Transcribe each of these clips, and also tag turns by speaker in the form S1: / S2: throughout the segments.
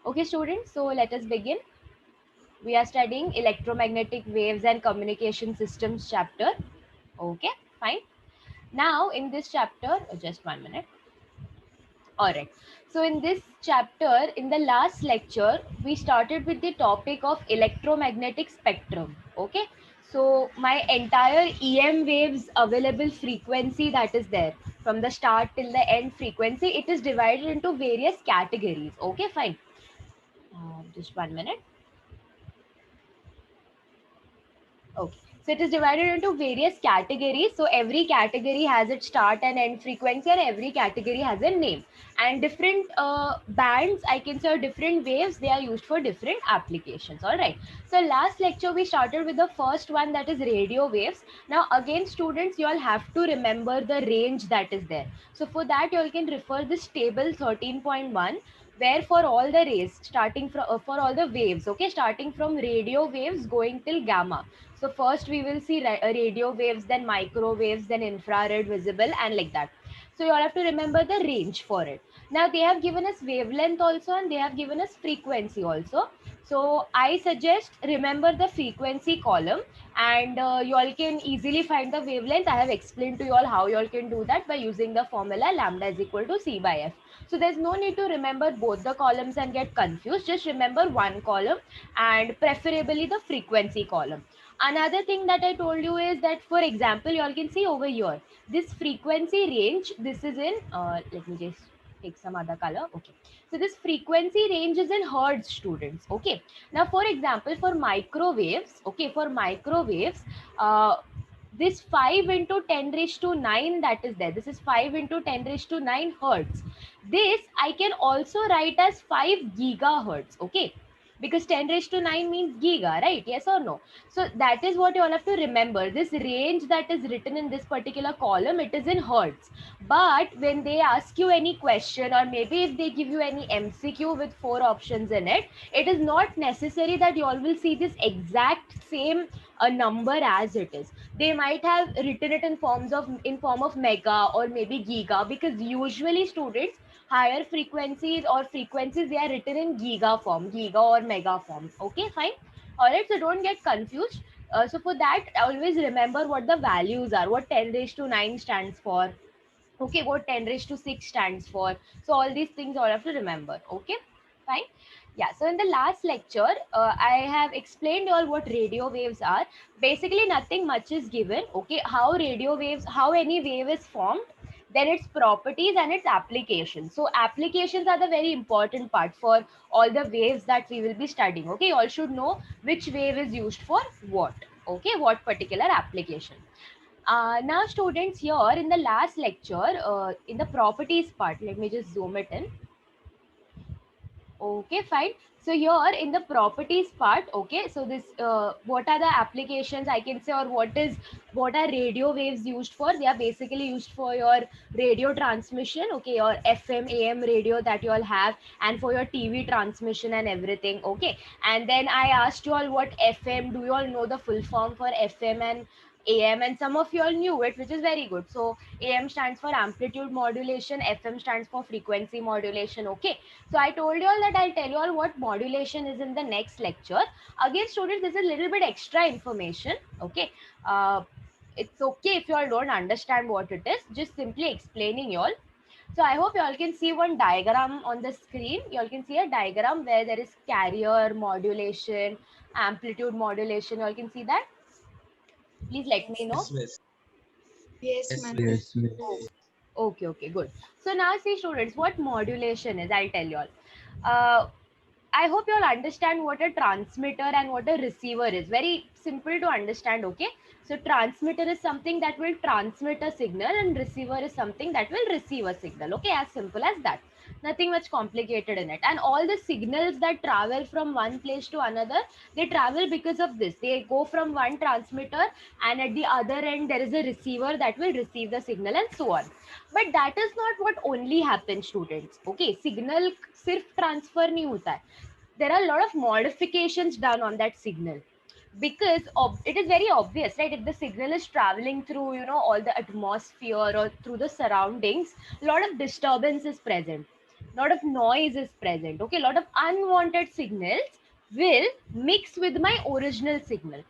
S1: Okay, students, so let us begin. We are studying electromagnetic waves and communication systems chapter. Okay, fine. Now, in this chapter, just 1 minute. All right. So, in this chapter, in the last lecture, we started with the topic of electromagnetic spectrum. Okay. So, my entire EM waves available frequency that is there from the start till the end frequency, it is divided into various categories. Okay, fine. Just 1 minute. Okay. So it is divided into various categories. So every category has its start and end frequency, and every category has a name. And different bands, I can say, or different waves, they are used for different applications. All right. So last lecture we started with the first one, that is radio waves. Now again, students, you all have to remember the range that is there. So for that, you all can refer this table 13.1, where for all the rays starting from for all the waves, okay, starting from radio waves going till gamma. So first we will see radio waves, then microwaves, then infrared, visible, and like that. So you all have to remember the range for it. Now they have given us wavelength also, and they have given us frequency also. So I suggest remember the frequency column, and you all can easily find the wavelength. I have explained to you all how you all can do that by using the formula lambda is equal to C by F. So there's no need to remember both the columns and get confused. Just remember one column, and preferably the frequency column. Another thing that I told you is that, for example, you all can see over here, this frequency range, this is in, let me just take some other color. Okay. So this frequency range is in hertz, students. Okay. Now, for example, for microwaves, okay, for microwaves, this 5 into 10 raised to 9 that is there, this is 5 into 10 raised to 9 hertz. This I can also write as 5 gigahertz. Okay, because 10 raised to 9 means giga, right? Yes or no? So that is what you all have to remember. This range that is written in this particular column, it is in hertz. But when they ask you any question, or maybe if they give you any MCQ with 4 options in it, it is not necessary that you all will see this exact same a number as it is. They might have written it in form of mega or maybe giga, because usually students, higher frequencies or frequencies, they are written in giga form, giga or mega form. Okay, fine. All right, so don't get confused. So for that, always remember what the values are, what 10 raised to 9 stands for. Okay, what 10 raised to 6 stands for. So all these things all have to remember. Okay, fine. Yeah, so in the last lecture, I have explained all what radio waves are. Basically nothing much is given. Okay, how radio waves, how any wave is formed, then its properties and its applications. So applications are the very important part for all the waves that we will be studying. Okay, you all should know which wave is used for what. Okay, what particular application. Now students, here in the last lecture, in the properties part, let me just zoom it in. Okay, fine. So here in the properties part, okay, so this what are the applications I can say, or what are radio waves used for? They are basically used for your radio transmission, okay, your FM AM radio that you all have, and for your TV transmission and everything. Okay, and then I asked you all what FM, do you all know the full form for FM and AM? And some of you all knew it, which is very good. So AM stands for amplitude modulation, FM stands for frequency modulation. Okay, so I told you all that I'll tell you all what modulation is in the next lecture. Again, students, this is a little bit extra information. Okay, it's okay if you all don't understand what it is. Just simply explaining you all. So I hope you all can see one diagram on the screen. You all can see a diagram where there is carrier modulation, amplitude modulation. You all can see that. Please let me know.
S2: Yes, miss.
S3: Yes,
S2: Yes,
S3: ma'am.
S2: miss.
S4: Yes,
S1: Oh,
S4: miss.
S1: okay, okay, good. So now see, students, what modulation is. I'll tell you all. Uh, I hope you all understand what a transmitter and what a receiver is. Very simple to understand, okay? So transmitter is something that will transmit a signal, and receiver is something that will receive a signal, okay? As simple as that. Nothing much complicated in it. And all the signals that travel from one place to another, they travel because of this. They go from one transmitter, and at the other end there is a receiver that will receive the signal, and so on. But that is not what only happens, students. Okay, signal सिर्फ transfer नहीं होता है. There are a lot of modifications done on that signal, because it is very obvious, right? If the signal is traveling through, you know, all the atmosphere or through the surroundings, a lot of disturbance is present. lot of noise is present, okay, lot of unwanted signals will mix with my original signal.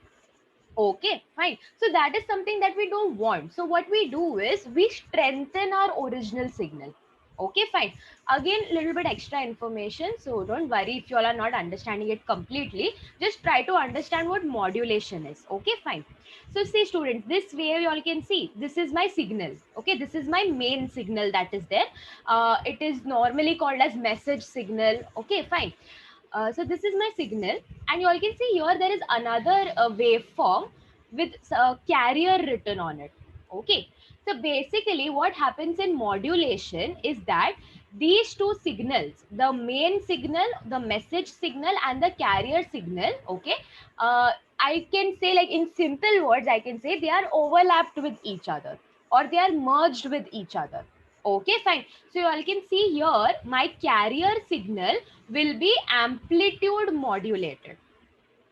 S1: Okay, fine. So that is something that we don't want. So what we do is we strengthen our original signal. Okay, fine. Again, little bit extra information. So don't worry if you all are not understanding it completely. Just try to understand what modulation is. Okay, fine. So see students, this wave you all can see, this is my signal. Okay, this is my main signal that is there. It is normally called as message signal. Okay, fine. So this is my signal, and you all can see here there is another waveform with carrier written on it. Okay, so basically what happens in modulation is that these two signals, the main signal, the message signal, and the carrier signal, okay, I can say, like in simple words, I can say they are overlapped with each other, or they are merged with each other. Okay, fine. So you all can see here my carrier signal will be amplitude modulated.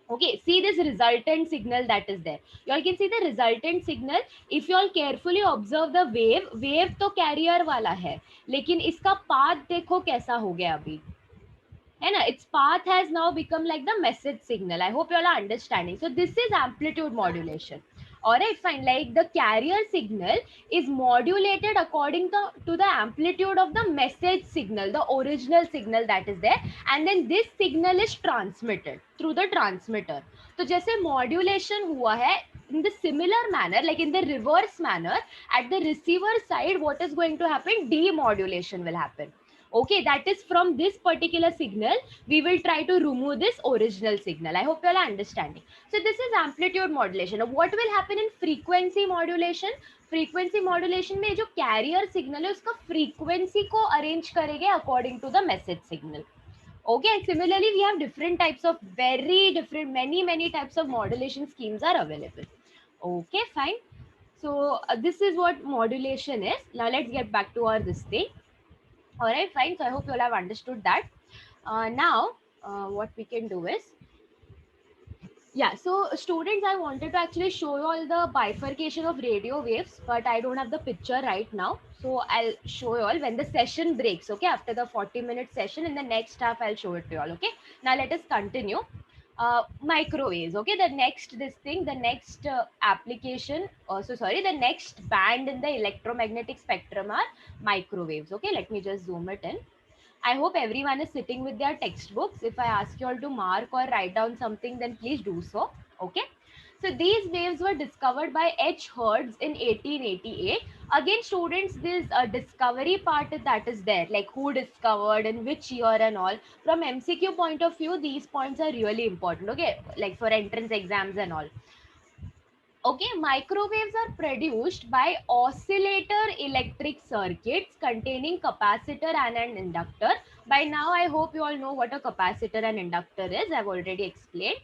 S1: Okay, see this resultant signal that is there. You all can see the resultant signal. If you all carefully observe the wave तो carrier वाला है, लेकिन इसका path देखो कैसा हो गया अभी, है ना? Its path has now become like the message signal. I hope you all are understanding. So this is amplitude modulation. All right, fine. Like the carrier signal is modulated according to the amplitude of the message signal, the original signal that is there, and then this signal is transmitted through the transmitter. तो जैसे modulation हुआ है, in the similar manner, like in the reverse manner, at the receiver side, what is going to happen? Demodulation will happen. Okay, that is from this particular signal we will try to remove this original signal. I hope you all are understanding. So this is amplitude modulation. Now what will happen in frequency modulation? Frequency modulation में जो carrier signal है उसका frequency को arrange करेंगे according to the message signal. Okay, and similarly we have different types of very different, many types of modulation schemes are available. Okay, fine. So this is what modulation is. Now let's get back to our this thing. All right, fine. So I hope you all have understood that. Now, what we can do is, yeah. So students, I wanted to actually show you all the bifurcation of radio waves, but I don't have the picture right now. So I'll show you all when the session breaks. Okay, after the 40-minute session, in the next half, I'll show it to you all. Okay. Now let us continue. Microwaves. Okay, the next this thing, the next application. So sorry, the next band in the electromagnetic spectrum are microwaves. Okay, let me just zoom it in. I hope everyone is sitting with their textbooks. If I ask you all to mark or write down something, then please do so. Okay. So these waves were discovered by H. Hertz in 1888. Again, students, this discovery part that is there, like who discovered and which year and all. From MCQ point of view, these points are really important. Okay, like for entrance exams and all. Okay, microwaves are produced by oscillator electric circuits containing capacitor and an inductor. By now, I hope you all know what a capacitor and inductor is. I've already explained.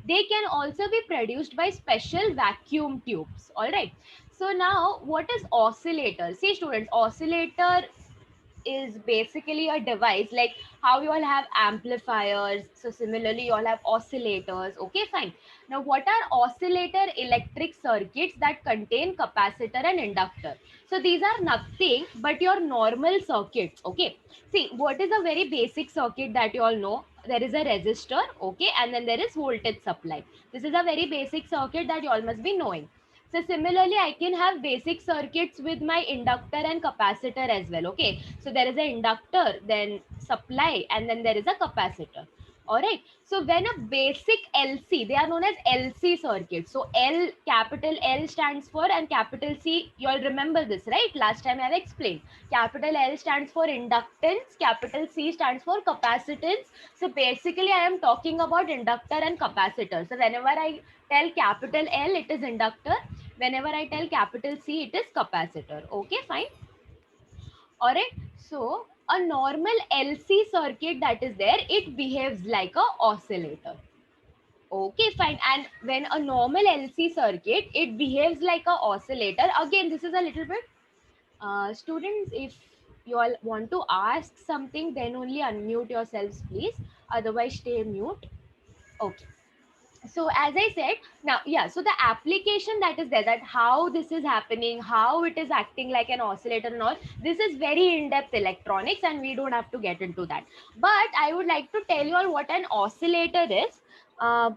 S1: They can also be produced by special vacuum tubes. All right. So now, what is oscillator? See, students, oscillator is basically a device like how you all have amplifiers, so similarly you all have oscillators. Okay, fine. Now what are oscillator electric circuits that contain capacitor and inductor? So these are nothing but your normal circuits. Okay, see what is a very basic circuit that you all know? There is a resistor, okay, and then there is voltage supply. This is a very basic circuit that you all must be knowing. So similarly, I can have basic circuits with my inductor and capacitor as well. Okay. So there is an inductor, then supply, and then there is a capacitor. All right. So when a basic LC, they are known as LC circuits. So L, capital L stands for, and capital C, you all remember this, right? Last time I have explained. Capital L stands for inductance, capital C stands for capacitance. So basically, I am talking about inductor and capacitor. So whenever I tell capital L, it is inductor. Whenever I tell capital C, it is capacitor. Okay, fine. All right. So a normal LC circuit that is there, it behaves like a oscillator. Okay, fine. And when a normal LC circuit, it behaves like a oscillator. Again, this is a little bit, students, if you all want to ask something, then only unmute yourselves, please. Otherwise, stay mute. Okay. So as I said, now yeah, so the application that is there, that how this is happening, how it is acting like an oscillator and all, this is very in-depth electronics and we don't have to get into that. But I would like to tell you all what an oscillator is.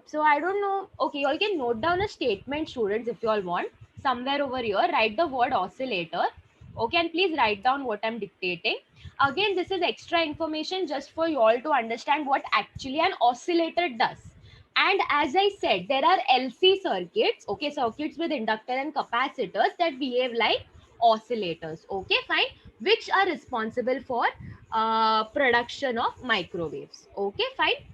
S1: So I don't know, okay, you all can note down a statement, students, if you all want. Somewhere over here write the word oscillator. Okay, and please write down what I'm dictating. Again, this is extra information just for you all to understand what actually an oscillator does. And as I said, there are LC circuits, okay, circuits with inductor and capacitors that behave like oscillators, okay, fine, which are responsible for production of microwaves, okay, fine.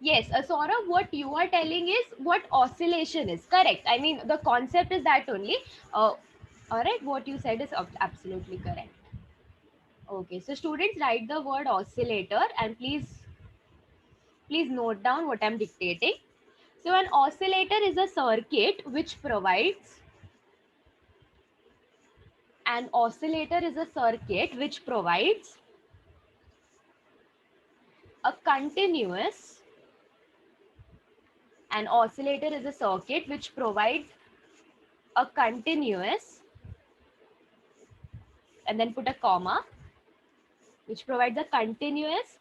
S1: Yes, Saurabh, what you are telling is what oscillation is, correct. I mean, the concept is that only. All right, what you said is absolutely correct. Okay, so students, write the word oscillator and please note down what I'm dictating. So an oscillator is a circuit which provides a continuous an oscillator is a circuit which provides a continuous, and then put a comma, which provides a continuous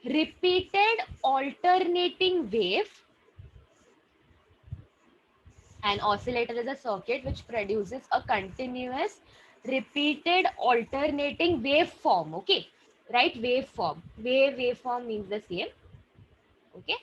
S1: repeated alternating wave. An oscillator is a circuit which produces a continuous repeated alternating waveform, okay, right, waveform means the same, okay.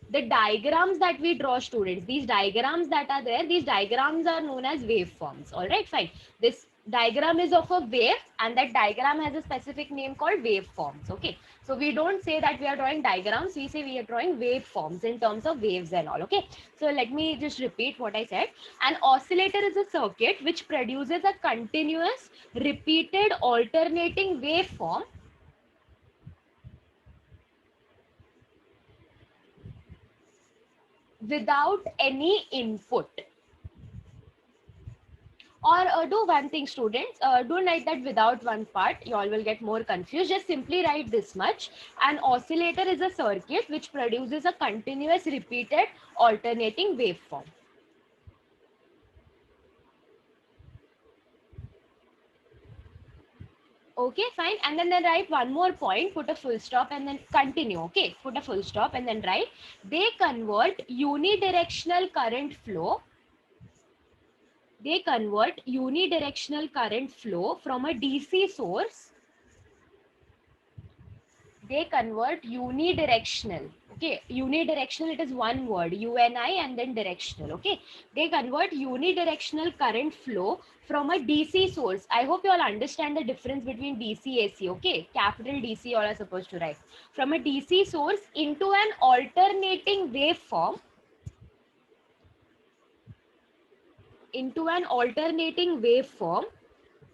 S1: The diagrams that we draw, students, these diagrams that are there, these diagrams are known as waveforms, all right, fine. This diagram is of a wave and that diagram has a specific name called waveforms, okay. So we don't say that we are drawing diagrams, we say we are drawing waveforms in terms of waves and all, okay. So let me just repeat what I said. An oscillator is a circuit which produces a continuous repeated alternating waveform without any input. Or do one thing, students, don't write that without one part, you all will get more confused. Just simply write this much: an oscillator is a circuit which produces a continuous repeated alternating waveform. Okay, fine. And then write one more point, put a full stop and then continue. Okay, put a full stop and then write, they convert unidirectional current flow from a DC source. They convert unidirectional, okay, unidirectional, it is one word, UNI, and then directional, okay. They convert unidirectional current flow from a DC source. I hope you all understand the difference between DC AC, okay, capital DC you all are supposed to write, from a DC source into an alternating waveform,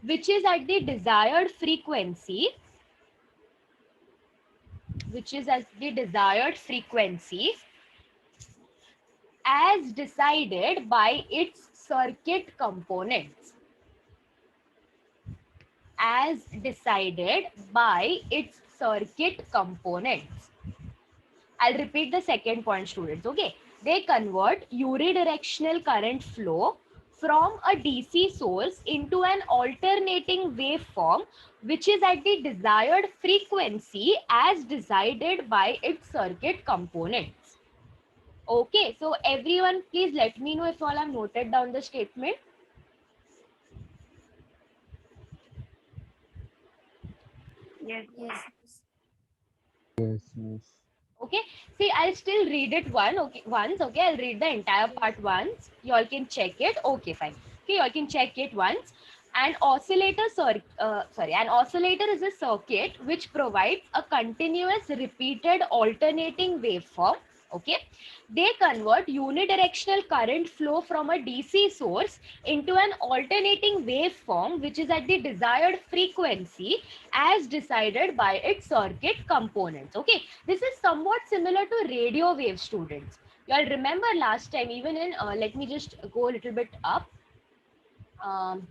S1: which is at the desired frequency, as decided by its circuit components. I'll repeat the second point, students, okay. They convert unidirectional current flow from a DC source into an alternating waveform, which is at the desired frequency as decided by its circuit components. Okay, so everyone, please let me know if all have noted down the statement.
S2: Yes.
S3: Yes.
S4: Yes.
S1: Okay, see, I'll still read it once, okay, I'll read the entire part once, you all can check it, okay, fine, okay, you all can check it once. An oscillator is a circuit which provides a continuous repeated alternating waveform, okay. They convert unidirectional current flow from a DC source into an alternating waveform which is at the desired frequency as decided by its circuit components, okay. This is somewhat similar to radio wave, students. You all remember last time, even in let me just go a little bit up. um,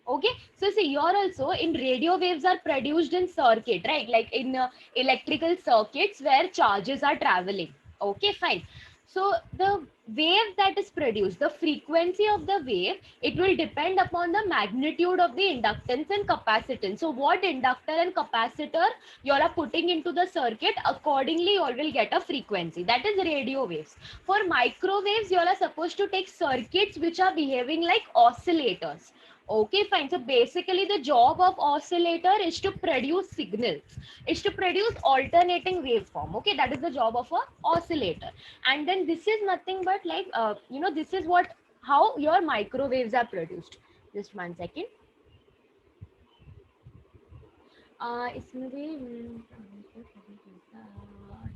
S1: Okay, so see, here also in radio waves are produced in circuit, right? Like in electrical circuits where charges are traveling. Okay, fine. So the wave that is produced, the frequency of the wave, it will depend upon the magnitude of the inductance and capacitance. So what inductor and capacitor you all are putting into the circuit, accordingly you all will get a frequency. That is radio waves. For microwaves, you all are supposed to take circuits which are behaving like oscillators. Okay, fine. So basically the job of oscillator is to produce signals, is to produce alternating waveform. Okay, that is the job of a oscillator. And then this is nothing but like, this is what, how your microwaves are produced. Just 1 second. इसमें भी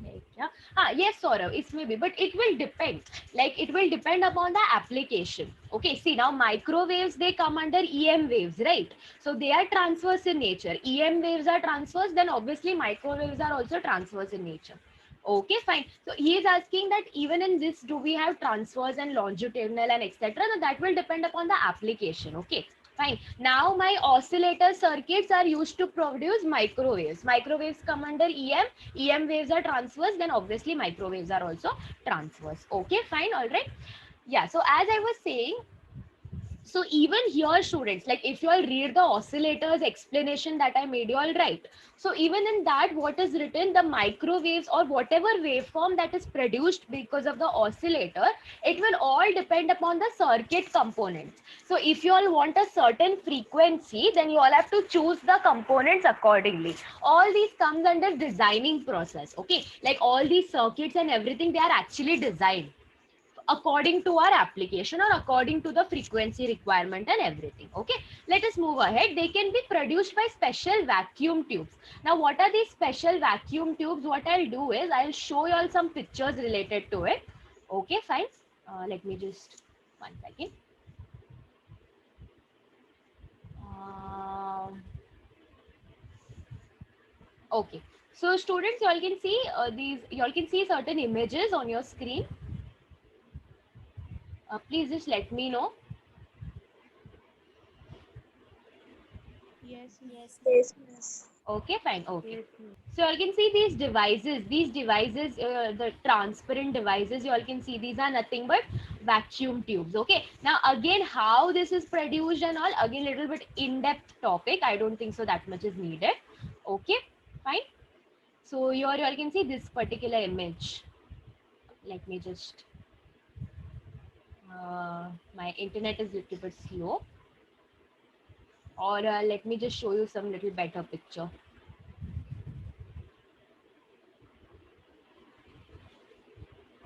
S1: है क्या? Yes, Saurav, इसमें भी, but it will depend. Like it will depend upon the application. Okay, see now microwaves, they come under EM waves, right? So they are transverse in nature. EM waves are transverse, then obviously microwaves are also transverse in nature. Okay, fine. So he is asking that even in this, do we have transverse and longitudinal and etc.? So that will depend upon the application. Okay, fine. Now my oscillator circuits are used to produce microwaves. Microwaves come under EM. EM waves are transverse. Then obviously microwaves are also transverse. Okay, fine. All right. Yeah. So as I was saying, so even here students, like if you all read the oscillators explanation that I made you all right, so even in that what is written, the microwaves or whatever waveform that is produced because of the oscillator, it will all depend upon the circuit components. So if you all want a certain frequency, then you all have to choose the components accordingly. All these comes under designing process. Okay, like all these circuits and everything, they are actually designed according to our application or according to the frequency requirement and everything. Okay, let us move ahead. They can be produced by special vacuum tubes. Now what are these special vacuum tubes? What I'll do is I'll show you all some pictures related to it. Okay, fine. Let me just 1 second. Okay, so students, you all can see you all can see certain images on your screen. Please just let me know.
S2: Yes.
S3: Yes, yes.
S1: Okay, fine. Okay.
S2: Yes.
S1: So you can see these devices, the transparent devices, you all can see these are nothing but vacuum tubes. Okay. Now again, how this is produced and all, again, little bit in-depth topic. I don't think so that much is needed. Okay, fine. So here you all can see this particular image. Let me just, my internet is little bit slow. Or let me just show you some little better picture.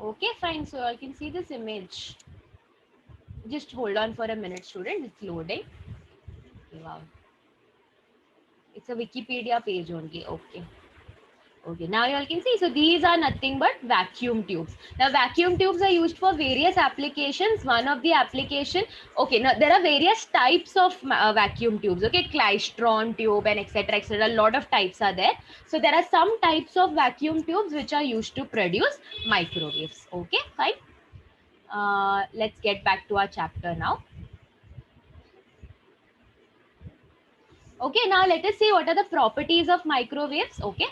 S1: Okay, fine. So you can see this image. Just hold on for a minute, student. It's loading. Okay, wow. It's a Wikipedia page only. Okay. Okay, now you all can see. So these are nothing but vacuum tubes. Now vacuum tubes are used for various applications. One of the application, okay, now there are various types of vacuum tubes. Okay, Klystron tube and etc. etc. A lot of types are there. So there are some types of vacuum tubes which are used to produce microwaves. Okay, fine. Let's get back to our chapter now. Okay, now let us see what are the properties of microwaves. Okay,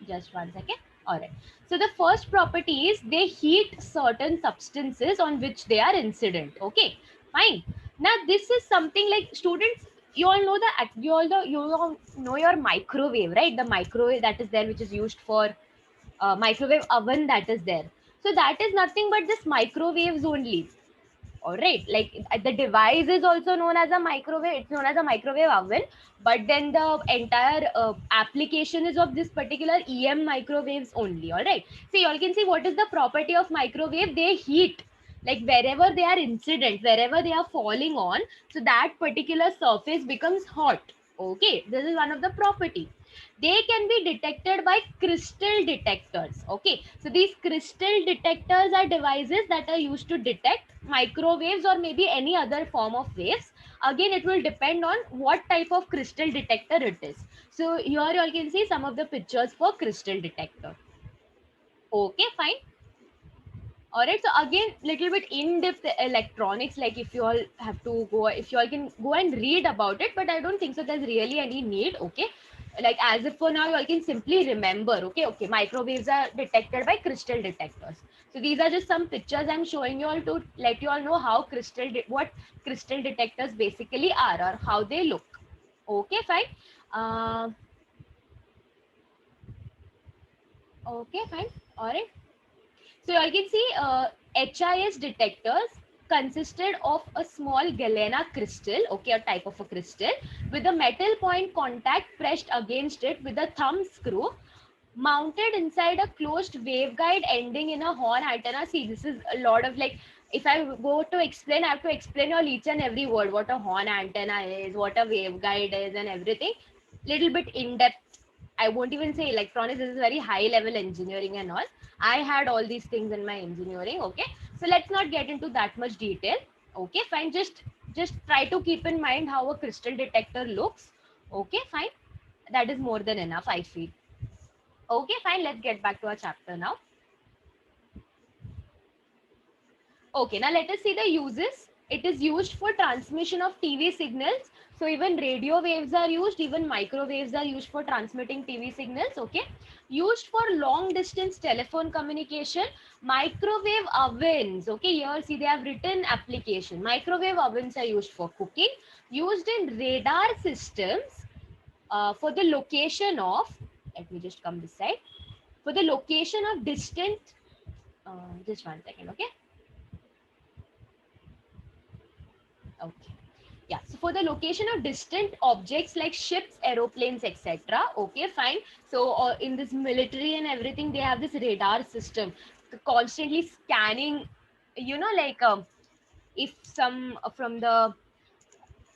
S1: just 1 second. All right. So the first property is they heat certain substances on which they are incident. Okay, fine. Now this is something like students, you all know you all know your microwave, right? The microwave that is there, which is used for microwave oven that is there. So that is nothing but this microwaves only. All right, like the device is also known as a microwave, it's known as a microwave oven, but then the entire application is of this particular EM microwaves only. All right, so you all can see what is the property of microwave. They heat, like wherever they are incident, wherever they are falling on, so that particular surface becomes hot. Okay, this is one of the property. They can be detected by crystal detectors. Okay, so these crystal detectors are devices that are used to detect microwaves or maybe any other form of waves. Again, it will depend on what type of crystal detector it is. So here you all can see some of the pictures for crystal detector. Okay, fine. All right, so again, little bit in-depth electronics. Like if you all have to go, if you all can go and read about it, but I don't think so. There's really any need. Okay, like as if for now, you all can simply remember. Okay, okay, microwaves are detected by crystal detectors. So these are just some pictures I'm showing you all to let you all know how what crystal detectors basically are or how they look. Okay, fine. Uh, okay, fine. All right. So you can see HIS detectors consisted of a small galena crystal, okay, a type of a crystal, with a metal point contact pressed against it with a thumb screw mounted inside a closed waveguide ending in a horn antenna. See, this is a lot of like, if I go to explain, I have to explain all each and every word, what a horn antenna is, what a waveguide is, and everything. Little bit in depth. I won't even say electronics. This is very high level engineering and all. I had all these things in my engineering. Okay, so let's not get into that much detail. Okay, fine. Just try to keep in mind how a crystal detector looks. Okay, fine. That is more than enough, I feel. Okay, fine. Let's get back to our chapter now. Okay, now let us see the uses. It is used for transmission of TV signals. So even radio waves are used, even microwaves are used for transmitting TV signals. Okay, used for long distance telephone communication. Microwave ovens. Okay, here see they have written application. Microwave ovens are used for cooking. Used in radar systems for the location of. Let me just come this side. For the location of distant. Just 1 second. Okay. Okay. Yeah. So for the location of distant objects like ships, aeroplanes, etc. Okay, fine. So in this military and everything, they have this radar system constantly scanning. You know, like if some from the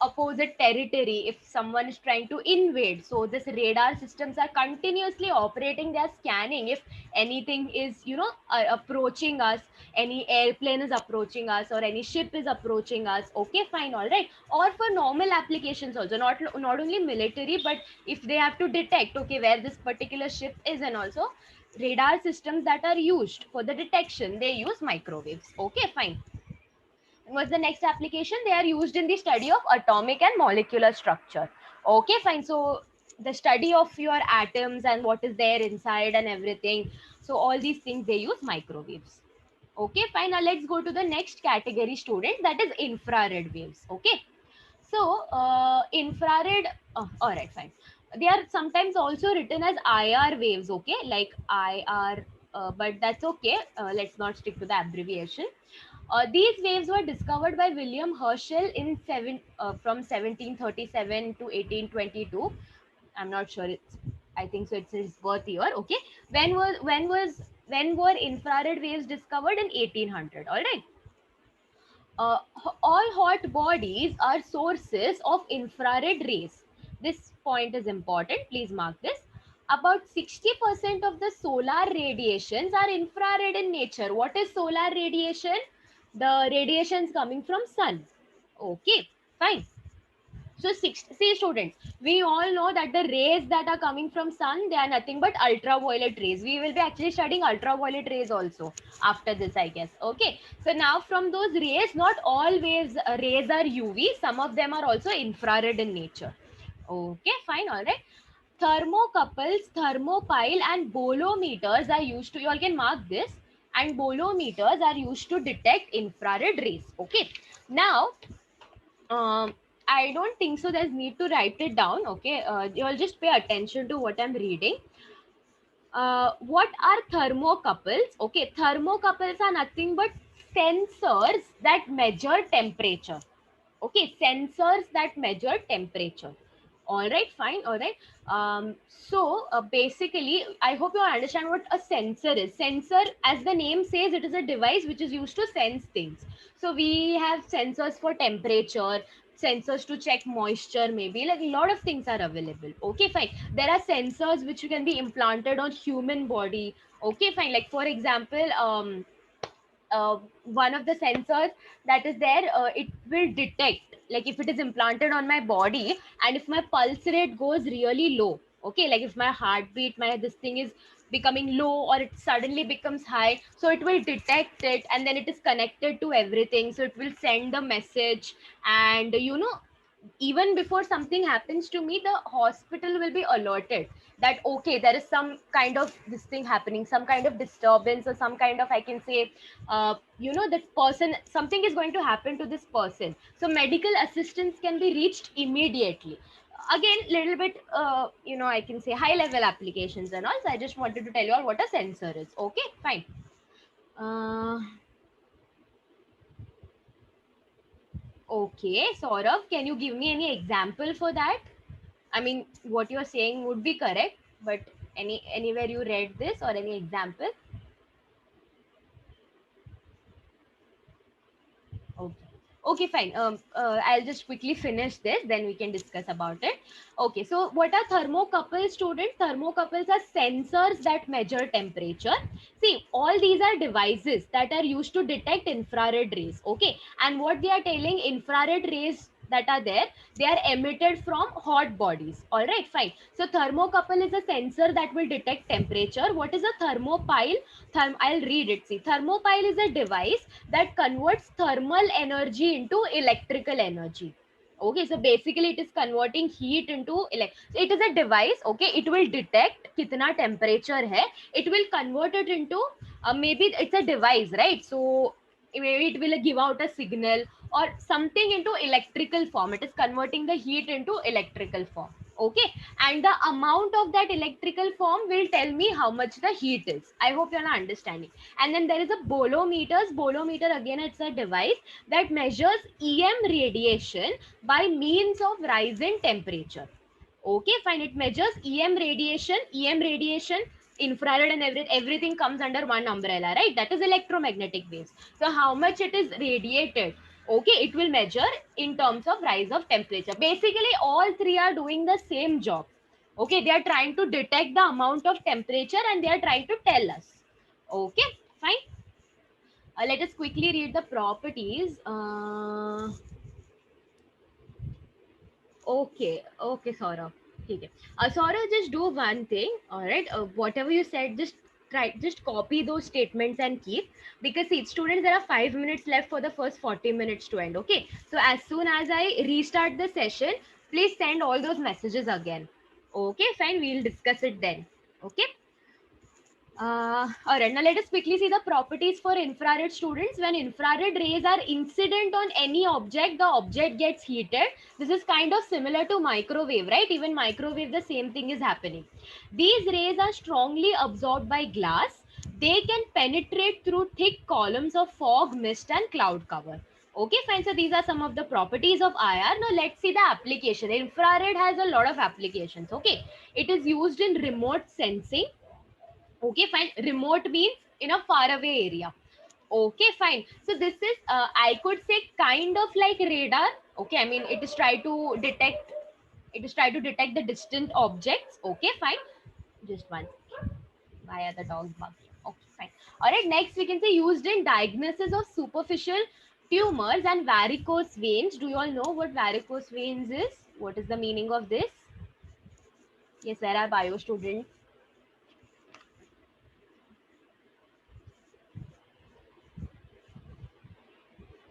S1: opposite territory, if someone is trying to invade, so this radar systems are continuously operating. They are scanning if anything is, approaching us, any airplane is approaching us or any ship is approaching us. Okay, fine, all right. Or for normal applications also, not only military, but if they have to detect, okay, where this particular ship is, and also radar systems that are used for the detection, they use microwaves. Okay, fine. What's the next application? They are used in the study of atomic and molecular structure. Okay, fine. So the study of your atoms and what is there inside and everything. So all these things they use microwaves. Okay, fine. Now let's go to the next category, student, that is infrared waves. Okay. So infrared, all right, fine. They are sometimes also written as IR waves, okay, like IR, but that's okay. Let's not stick to the abbreviation. These waves were discovered by William Herschel from 1737 to 1822. I'm not sure it's. I think so. It's his birth year. Okay. When were infrared waves discovered in 1800? All right. All hot bodies are sources of infrared rays. This point is important. Please mark this. About 60% of the solar radiations are infrared in nature. What is solar radiation? The radiations coming from sun. Okay, fine. So see students, we all know that the rays that are coming from sun, they are nothing but ultraviolet rays. We will be actually studying ultraviolet rays also after this, I guess. Okay. So now from those rays, not all waves rays are UV. Some of them are also infrared in nature. Okay, fine, all right. Thermocouples, thermopile, and bolometers are used to, you all can mark this, and bolometers are used to detect infrared rays. Okay. Now, I don't think so. There's need to write it down. Okay, you'll just pay attention to what I'm reading. What are thermocouples? Okay, thermocouples are nothing but sensors that measure temperature. Okay, sensors that measure temperature. All right, fine. All right. So basically, I hope you understand what a sensor is. Sensor, as the name says, it is a device which is used to sense things. So we have sensors for temperature, sensors to check moisture, maybe like a lot of things are available. Okay, fine. There are sensors which can be implanted on human body. Okay, fine. Like for example, one of the sensors that is there, it will detect, like if it is implanted on my body and if my pulse rate goes really low, okay, like if my heartbeat, my this thing is becoming low or it suddenly becomes high, so it will detect it and then it is connected to everything, so it will send the message. And even before something happens to me, the hospital will be alerted that okay, there is some kind of this thing happening, some kind of disturbance, or some kind of, I can say, that person, something is going to happen to this person, so medical assistance can be reached immediately. Again, little bit, I can say high level applications and all, so I just wanted to tell you all what a sensor is. Okay, fine. uh, okay, Saurav, can you give me any example for that? I mean, what you're saying would be correct, but anywhere you read this or any example? Okay. Okay, fine. I'll just quickly finish this, then we can discuss about it. Okay, so what are thermocouples, students? Thermocouples are sensors that measure temperature. See, all these are devices that are used to detect infrared rays. Okay, and what they are telling, infrared rays that are there, they are emitted from hot bodies. All right, fine. So thermocouple is a sensor that will detect temperature. What is a thermopile? I'll read it. See, thermopile is a device that converts thermal energy into electrical energy. Okay, so basically it is converting heat into so it is a device. Okay, it will detect kitna temperature hai. It will convert it into, maybe it's a device, right? So maybe it will give out a signal or something into electrical form. It is converting the heat into electrical form. Okay, and the amount of that electrical form will tell me how much the heat is. I hope you're understanding. And then there is a bolometer. Again, it's a device that measures EM radiation by means of rise in temperature. Okay, fine. It measures EM radiation, infrared and everything comes under one umbrella, right? That is electromagnetic waves. So how much it is radiated, okay, it will measure in terms of rise of temperature. Basically all three are doing the same job. Okay, they are trying to detect the amount of temperature and they are trying to tell us. Okay, fine. Let us quickly read the properties. Okay, Saurabh. Okay. Saurabh, just do one thing. All right. Whatever you said, just copy those statements and keep, because see, students, there are 5 minutes left for the first 40 minutes to end. Okay. So as soon as I restart the session, please send all those messages again. Okay, fine. We'll discuss it then. Okay. All right, now let us quickly see the properties for infrared, students. When infrared rays are incident on any object, the object gets heated. This is kind of similar to microwave, right? Even microwave, the same thing is happening. These rays are strongly absorbed by glass. They can penetrate through thick columns of fog, mist, and cloud cover. Okay, fine. So these are some of the properties of IR. Now let's see the application. Infrared has a lot of applications. Okay, it is used in remote sensing. Okay, fine. Remote means in a faraway area. Okay, fine. So this is, I could say, kind of like radar. Okay, I mean, it is try to detect the distant objects. Okay, fine. Just one. Why are the dogs barking? Okay, fine. All right, next we can say used in diagnosis of superficial tumors and varicose veins. Do you all know what varicose veins is? What is the meaning of this? Yes, where are bio students?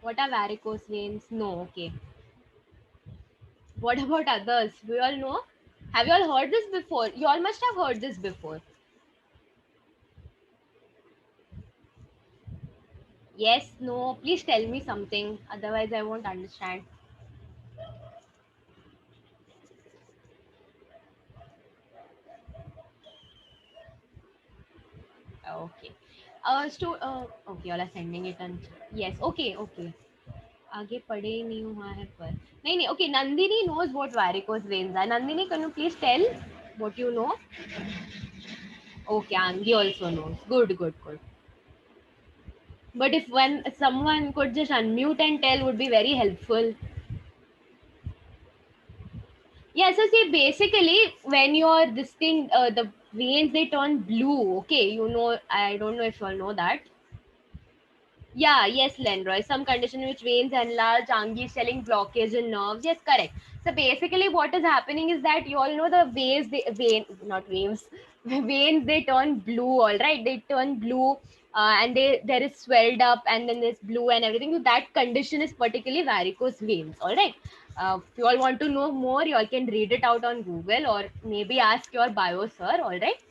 S1: What are varicose veins? No, okay. What about others? Do you all know? Have you all heard this before? You all must have heard this before. Yes, no, please tell me something. Otherwise, I won't understand. Okay. Okay, you all are sending it on. Yes, okay. आगे पढ़े ही नहीं हुआ है पर नहीं okay, Nandini knows what varicose veins are. Nandini, can you please tell what you know? Okay, Angi also knows. Good. But if when someone could just unmute and tell, would be very helpful. Yeah, so see, basically, when you're this thing, the veins they turn blue. Okay, I don't know if you all know that. Yeah, yes, Lenroy. Some condition in which veins enlarge, Angi is telling blockage in nerves. Yes, correct. So basically, what is happening is that you all know the waves, the vein, not waves. veins, they turn blue, all right, they turn blue, and there is swelled up, and then there's blue and everything. So that condition is particularly varicose veins, all right. If you all want to know more, you all can read it out on Google, or maybe ask your bio sir, all right.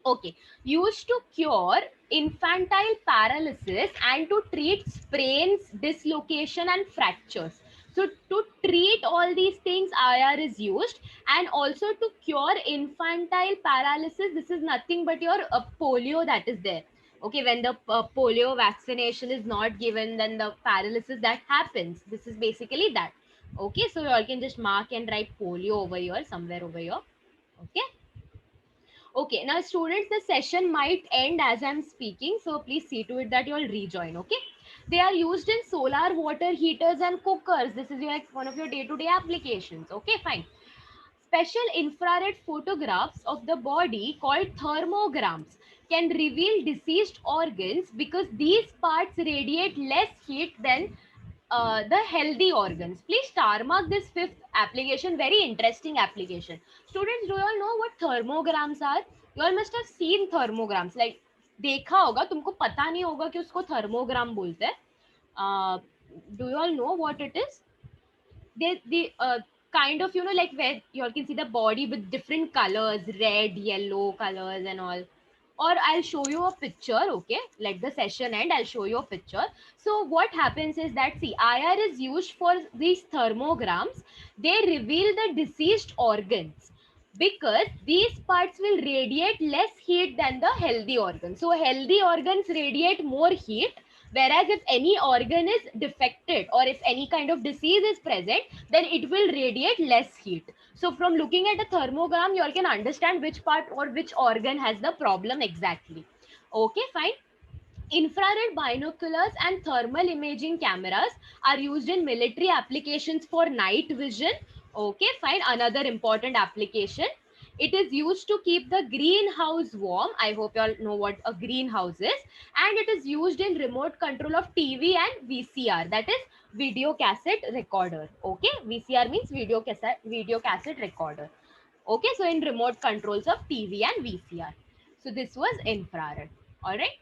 S1: Okay, used to cure infantile paralysis and to treat sprains, dislocation, and fractures. So, to treat all these things, IR is used, and also to cure infantile paralysis. This is nothing but your polio that is there. Okay, when the polio vaccination is not given, then the paralysis that happens. This is basically that. Okay, so you all can just mark and write polio over here, somewhere over here. Okay. Okay, now students, the session might end as I'm speaking, so please see to it that you all rejoin, okay? They are used in solar water heaters and cookers. This is your one of your day-to-day applications, okay, fine. Special infrared photographs of the body called thermograms can reveal deceased organs because these parts radiate less heat than the healthy organs. Please star mark this fifth application, very interesting application. Students, do you all know what thermograms are? You all must have seen thermograms. Like देखा होगा, तुमको पता नहीं होगा कि उसको thermogram बोलते हैं. Do you all know what it is? They kind of, you know, like where you all can see the body with different colors, red, yellow colors and all. Or I'll show you a picture, okay? Let the session end, I'll show you a picture. So what happens is that, see, IR is used for these thermograms. They reveal the deceased organs because these parts will radiate less heat than the healthy organs. So healthy organs radiate more heat, whereas if any organ is defected or if any kind of disease is present, then it will radiate less heat. So from looking at a thermogram, you all can understand which part or which organ has the problem exactly. Okay, fine. Infrared binoculars and thermal imaging cameras are used in military applications for night vision. Okay, fine. Another important application. It is used to keep the greenhouse warm. I hope you all know what a greenhouse is. And it is used in remote control of TV and VCR. That is video cassette recorder. Okay, VCR means video cassette recorder. Okay, so in remote controls of TV and VCR. So this was infrared. All right.